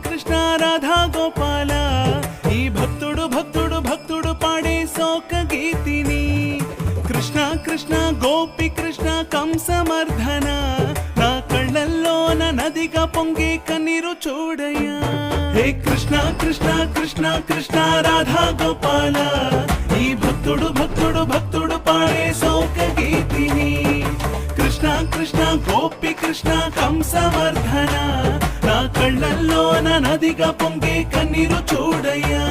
కృష్ణ రాధా గోపాల ఈ భక్తుడు భక్తుడు భక్తుడు పాడే శోక గీతిని కృష్ణ కృష్ణ గోపి కృష్ణ కంసమర్ధన నా కళ్ళల్లోన నదిగా పొంగే కన్నీరు చూడయ్యా హే కృష్ణ కృష్ణ కృష్ణ కృష్ణ రాధా గోపాల ఈ భక్తుడు భక్తుడు భక్తుడు పాడే శోక గీతిని కృష్ణ కృష్ణ గోపి కృష్ణ కంసమర్ధన నా కళ్ళల్లోన నదిగా పొంగే కన్నీరు చూడయ్యా